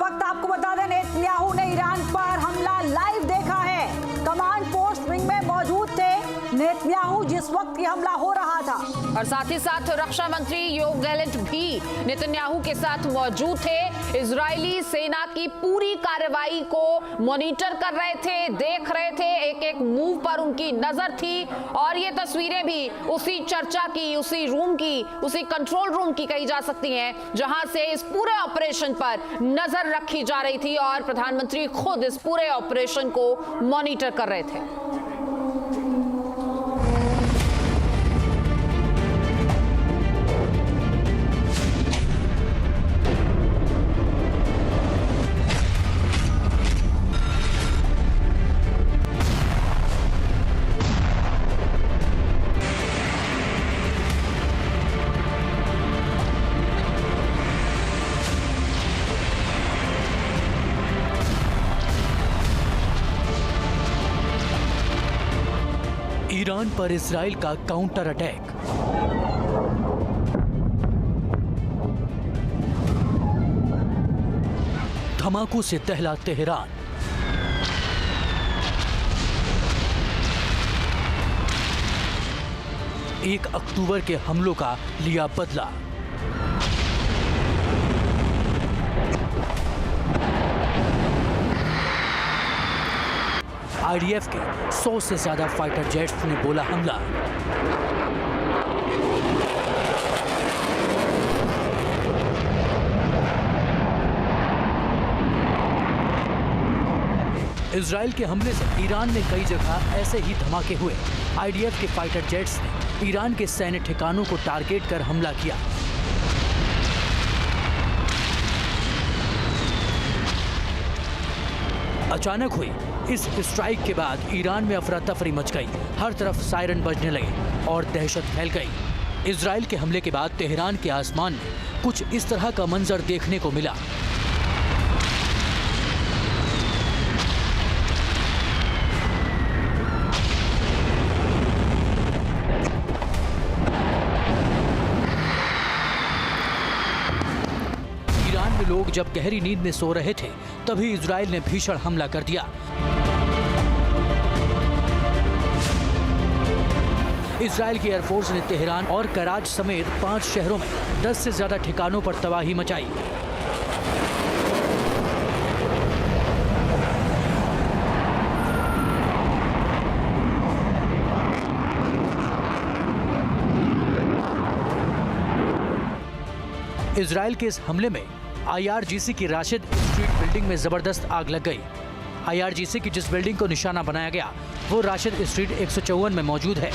वक्त आपको बता दें, नेतन्याहू ने ईरान पर हमला लाइव देखा है। कमांड पोस्ट विंग में मौजूद थे नेतन्याहू जिस वक्त ये हमला हो रहा था। और साथ ही साथ रक्षा मंत्री योव गैलेंट भी नेतन्याहू के साथ मौजूद थे। इजरायली सेना की पूरी कार्रवाई को मॉनिटर कर रहे थे, देख रहे थे, एक एक मूव पर उनकी नजर थी। और ये तस्वीरें भी उसी चर्चा की, उसी रूम की, उसी कंट्रोल रूम की कही जा सकती हैं जहां से इस पूरे ऑपरेशन पर नजर रखी जा रही थी और प्रधानमंत्री खुद इस पूरे ऑपरेशन को मॉनिटर कर रहे थे। ईरान पर इजराइल का काउंटर अटैक। धमाकों से दहला तेहरान। एक अक्टूबर के हमलों का लिया बदला। आईडीएफ के 100 से ज्यादा फाइटर जेट्स ने बोला हमला। इजराइल के हमले से ईरान में कई जगह ऐसे ही धमाके हुए। आईडीएफ के फाइटर जेट्स ने ईरान के सैन्य ठिकानों को टारगेट कर हमला किया। अचानक हुई इस स्ट्राइक के बाद ईरान में अफरा तफरी मच गई। हर तरफ सायरन बजने लगे और दहशत फैल गई। इजराइल के हमले के बाद तेहरान के आसमान में कुछ इस तरह का मंजर देखने को मिला। ईरान में लोग जब गहरी नींद में सो रहे थे तभी इजराइल ने भीषण हमला कर दिया। इजराइल की एयरफोर्स ने तेहरान और कराच समेत 5 शहरों में 10 से ज्यादा ठिकानों पर तबाही मचाई। इजराइल के इस हमले में आईआरजीसी की राशिद स्ट्रीट बिल्डिंग में जबरदस्त आग लग गई। आईआरजीसी की जिस बिल्डिंग को निशाना बनाया गया वो राशिद स्ट्रीट 154 में मौजूद है।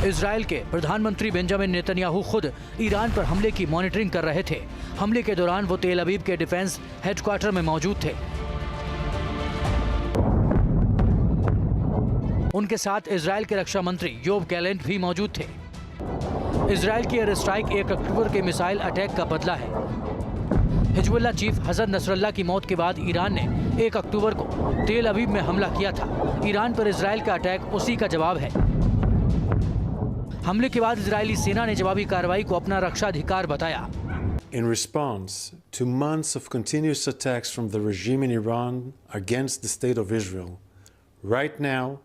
इजराइल के प्रधानमंत्री बेंजामिन नेतन्याहू खुद ईरान पर हमले की मॉनिटरिंग कर रहे थे। हमले के दौरान वो तेल अवीव के डिफेंस हेडक्वार्टर में मौजूद थे। उनके साथ इजराइल के रक्षा मंत्री योव गैलेंट भी मौजूद थे। इजराइल की एयर स्ट्राइक 1 अक्टूबर के मिसाइल अटैक का बदला है। हिजबुल्लाह चीफ हसन नसरल्लाह की मौत के बाद ईरान ने 1 अक्टूबर को तेल अवीव में हमला किया था। ईरान पर इजराइल का अटैक उसी का जवाब है। हमले के बाद इजरायली सेना ने जवाबी कार्रवाई को अपना रक्षाधिकार बताया। In response to months of continuous attacks from the regime in Iran against the state of Israel, right now,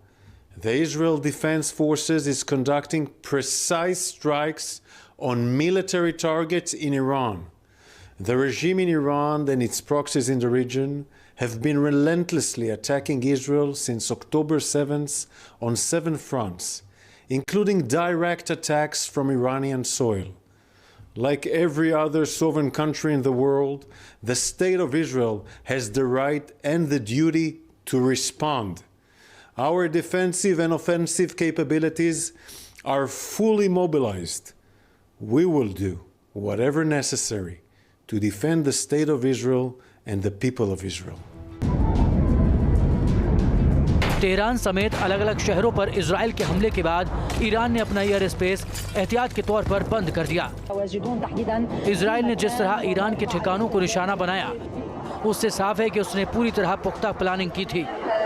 the Israel Defense Forces is conducting precise strikes on military targets in Iran. The regime in Iran and its proxies in the region have been relentlessly attacking Israel since October 7th on 7 fronts, including direct attacks from Iranian soil. Like every other sovereign country in the world, the State of Israel has the right and the duty to respond. Our defensive and offensive capabilities are fully mobilized. We will do whatever necessary to defend the State of Israel and the people of Israel. Tehran समेत अलग अलग शहरों पर Israel के हमले के बाद Iran ने अपना एयर स्पेस एहतियात के तौर पर बंद कर दिया। इजराइल ने जिस तरह ईरान के ठिकानों को निशाना बनाया उससे साफ है कि उसने पूरी तरह पुख्ता प्लानिंग की थी।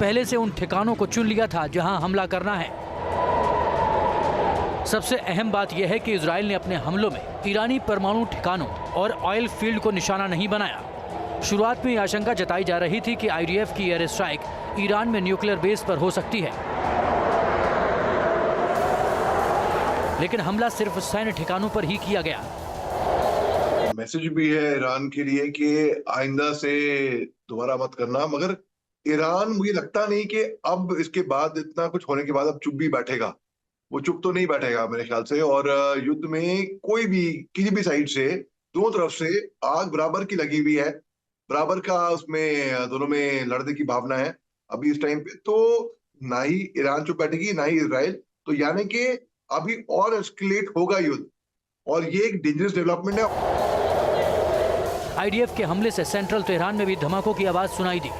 पहले से उन ठिकानों को चुन लिया था जहां हमला करना है। सबसे अहम बात यह है कि इजराइल ने अपने हमलों में ईरानी परमाणु ठिकानों और ऑयल फील्ड को निशाना नहीं बनाया। शुरुआत में यह आशंका जताई जा रही थी कि आईडीएफ की एयर स्ट्राइक ईरान में न्यूक्लियर बेस पर हो सकती है, लेकिन हमला सिर्फ सैन्य ठिकानों पर ही किया गया। मैसेज भी है ईरान के लिए कि आइंदा से दोबारा मत करना, मगर ईरान मुझे लगता नहीं कि अब इसके बाद इतना कुछ होने के बाद अब चुप भी बैठेगा। वो चुप तो नहीं बैठेगा मेरे ख्याल से, और युद्ध में कोई भी किसी भी साइड से दोनों तरफ से आग बराबर की लगी हुई है, बराबर का उसमें दोनों में लड़ने की भावना है अभी इस टाइम पे। तो ना ही ईरान चुप बैठेगी ना ही इजराइल, तो यानी कि अभी और एस्केलेट होगा युद्ध, और ये एक डेंजरस डेवलपमेंट है। आईडीएफ के हमले से सेंट्रल तेहरान में भी धमाकों की आवाज सुनाई दी।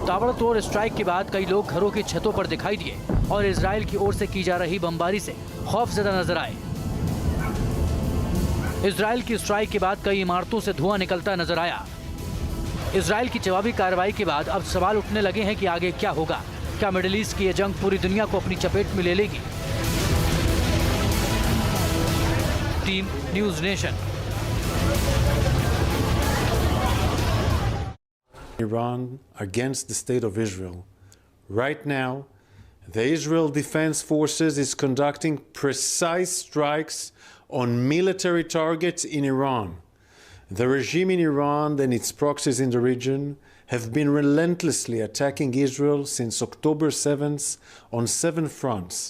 ताबड़तोड़ स्ट्राइक के बाद कई लोग घरों की छतों पर दिखाई दिए और इजराइल की ओर से की जा रही बमबारी से खौफजदा नजर आए। इजराइल की स्ट्राइक के बाद कई इमारतों से धुआं निकलता नजर आया। इजराइल की जवाबी कार्रवाई के बाद अब सवाल उठने लगे हैं कि आगे क्या होगा। क्या मिडिल ईस्ट की यह जंग पूरी दुनिया को अपनी चपेट में ले लेगी? Team news nation. Iran against the state of Israel. Right now, the Israel Defense Forces is conducting precise strikes on military targets in Iran. The regime in Iran and its proxies in the region have been relentlessly attacking Israel since October 7th on 7 fronts,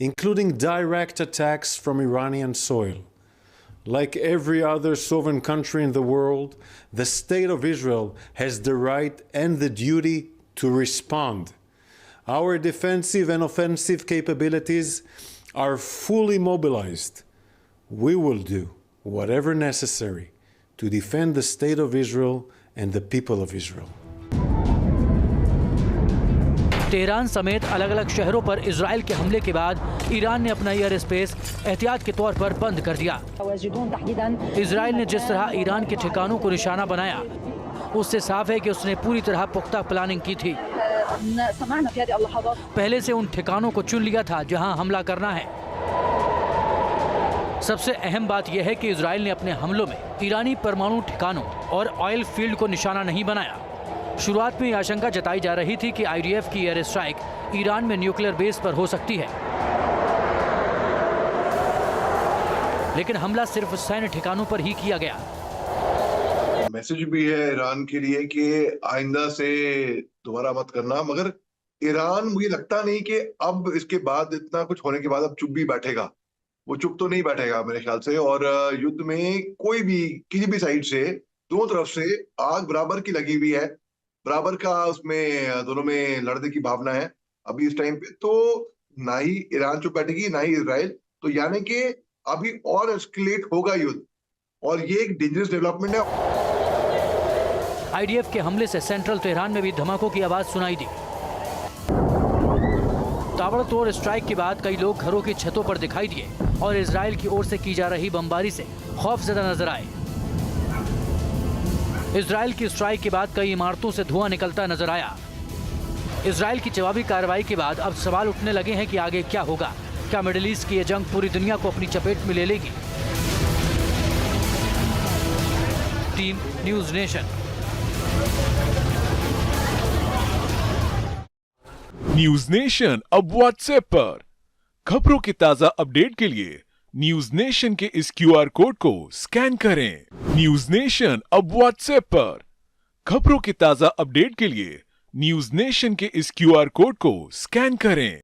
including direct attacks from Iranian soil. Like every other sovereign country in the world, the State of Israel has the right and the duty to respond. Our defensive and offensive capabilities are fully mobilized. We will do whatever necessary to defend the State of Israel and the people of Israel. Tehran समेत अलग अलग शहरों पर Israel के हमले के बाद Iran ने अपना एयर स्पेस एहतियात के तौर पर बंद कर दिया। इजराइल ने जिस तरह ईरान के ठिकानों को निशाना बनाया, उससे साफ है कि उसने पूरी तरह पुख्ता प्लानिंग की थी। पहले से उन ठिकानों को चुन लिया था जहां हमला करना है। सबसे अहम बात यह है कि इजराइल ने अपने हमलों में ईरानी परमाणु ठिकानों और ऑयल फील्ड को निशाना नहीं बनाया। शुरुआत में यह आशंका जताई जा रही थी कि आईडीएफ की एयर स्ट्राइक ईरान में न्यूक्लियर बेस पर हो सकती है, लेकिन हमला सिर्फ सैन्य ठिकानों पर ही किया गया। मैसेज भी है ईरान के लिए कि आइंदा से दोबारा मत करना, मगर ईरान मुझे लगता नहीं कि अब इसके बाद इतना कुछ होने के बाद अब चुप भी बैठेगा। वो चुप तो नहीं बैठेगा मेरे ख्याल से, और युद्ध में कोई भी किसी भी साइड से दोनों तरफ से आग बराबर की लगी हुई है, बराबर का उसमें दोनों में लड़ने की भावना है अभी इस टाइम पे। तो ना ही ईरान चुप बैठेगी ना ही इजराइल, तो यानी कि अभी और एस्केलेट होगा युद्ध, और ये एक डेंजरस डेवलपमेंट है। आईडीएफ के हमले से सेंट्रल तेहरान में भी धमाकों की आवाज सुनाई दी। ताबड़तोड़ स्ट्राइक के बाद कई लोग घरों की छतों पर दिखाई दिए और इजराइल की ओर से की जा रही बमबारी से खौफजदा नजर आए। इजराइल की स्ट्राइक के बाद कई इमारतों से धुआं निकलता नजर आया। इजराइल की जवाबी कार्रवाई के बाद अब सवाल उठने लगे हैं कि आगे क्या होगा। क्या मिडिल ईस्ट की यह जंग पूरी दुनिया को अपनी चपेट में ले लेगी? Team news nation. News nation अब व्हाट्सएप पर खबरों के ताजा अपडेट के लिए न्यूज नेशन के इस क्यूआर कोड को स्कैन करें। न्यूज नेशन अब व्हाट्सएप पर खबरों के ताजा अपडेट के लिए न्यूज नेशन के इस क्यूआर कोड को स्कैन करें।